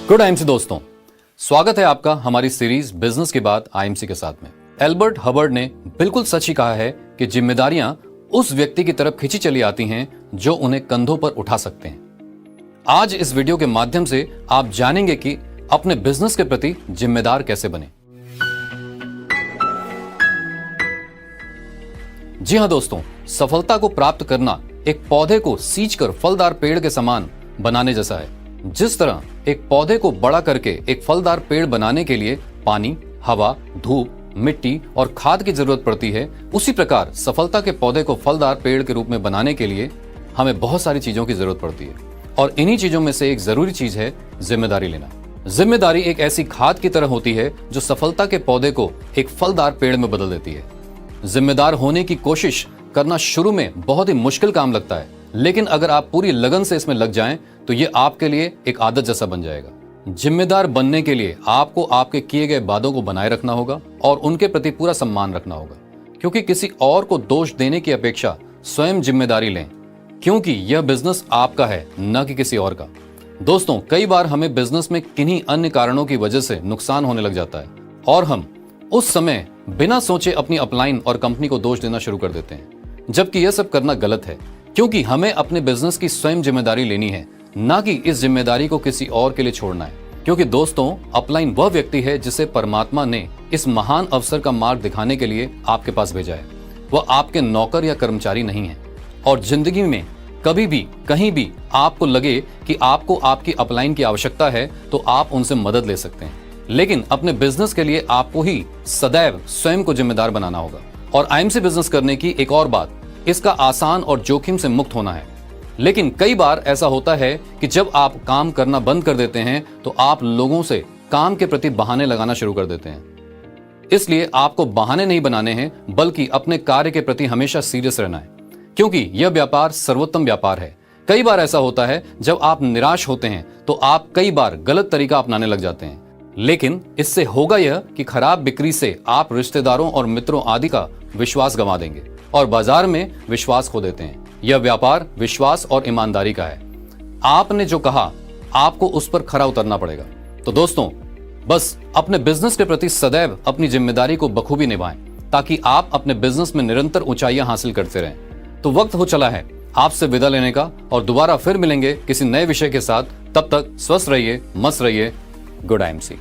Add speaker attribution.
Speaker 1: Good IMC दोस्तों, स्वागत है आपका हमारी सीरीज बिजनेस की बात आईएमसी के साथ में। एल्बर्ट हबर्ड ने बिल्कुल सच ही कहा है कि जिम्मेदारियां उस व्यक्ति की तरफ खींची चली आती हैं जो उन्हें कंधों पर उठा सकते हैं। आज इस वीडियो के माध्यम से आप जानेंगे कि अपने बिजनेस के प्रति जिम्मेदार कैसे बने। जी हां दोस्तों, सफलता को प्राप्त करना एक पौधे को सींचकर फलदार पेड़ के समान बनाने जैसा है। जिस तरह एक पौधे को बड़ा करके एक फलदार पेड़ बनाने के लिए पानी, हवा, धूप, मिट्टी और खाद की जरूरत पड़ती है, उसी प्रकार सफलता के पौधे को फलदार पेड़ के रूप में बनाने के लिए हमें बहुत सारी चीजों की जरूरत पड़ती है। और इन्हीं चीजों में से एक जरूरी चीज है जिम्मेदारी लेना। जिम्मेदारी एक ऐसी खाद की तरह होती है जो सफलता के पौधे को एक फलदार पेड़ में बदल देती है। जिम्मेदार होने की कोशिश करना शुरू में बहुत ही मुश्किल काम लगता है, लेकिन अगर आप पूरी लगन से इसमें लग जाएं तो ये आपके लिए एक आदत जैसा बन जाएगा। जिम्मेदार बनने के लिए आपको आपके किए गए वादों को बनाए रखना होगा और उनके प्रति पूरा सम्मान रखना होगा, क्योंकि किसी और को दोष देने की अपेक्षा स्वयं जिम्मेदारी लें, क्योंकि यह बिजनेस आपका है, न कि किसी और का। दोस्तों, कई बार हमें बिजनेस में किन्हीं अन्य कारणों की वजह से नुकसान होने लग जाता है और हम उस समय बिना सोचे अपनी अपलाइन और कंपनी को दोष देना शुरू कर देते हैं, जबकि यह सब करना गलत है, क्योंकि हमें अपने बिजनेस की स्वयं जिम्मेदारी लेनी है, ना कि इस जिम्मेदारी को किसी और के लिए छोड़ना है। क्योंकि दोस्तों, अपलाइन वह व्यक्ति है जिसे परमात्मा ने इस महान अवसर का मार्ग दिखाने के लिए आपके पास भेजा है। वह आपके नौकर या कर्मचारी नहीं है। और जिंदगी में कभी भी कहीं भी आपको लगे कि आपको आपकी अपलाइन की आवश्यकता है तो आप उनसे मदद ले सकते हैं, लेकिन अपने बिजनेस के लिए आपको ही सदैव स्वयं को जिम्मेदार बनाना होगा। और आईएमसी बिजनेस करने की एक और बात, इसका आसान और जोखिम से मुक्त होना है। लेकिन कई बार ऐसा होता है कि जब आप काम करना बंद कर देते हैं तो आप लोगों से काम के प्रति बहाने लगाना शुरू कर देते हैं। इसलिए आपको बहाने नहीं बनाने हैं, बल्कि अपने कार्य के प्रति हमेशा सीरियस रहना है, क्योंकि यह व्यापार सर्वोत्तम व्यापार है। कई बार ऐसा होता है जब आप निराश होते हैं तो आप कई बार गलत तरीका अपनाने लग जाते हैं, लेकिन इससे होगा यह कि खराब बिक्री से आप रिश्तेदारों और मित्रों आदि का विश्वास गंवा देंगे और बाजार में विश्वास खो देते हैं। यह व्यापार विश्वास और ईमानदारी का है। आपने जो कहा आपको उस पर खरा उतरना पड़ेगा। तो दोस्तों, बस अपने बिजनेस के प्रति सदैव अपनी जिम्मेदारी को बखूबी निभाएं, ताकि आप अपने बिजनेस में निरंतर ऊंचाइयां हासिल करते रहें। तो वक्त हो चला है आपसे विदा लेने का, और दोबारा फिर मिलेंगे किसी नए विषय के साथ। तब तक स्वस्थ रहिए, मस्त रहिए। Good IMC.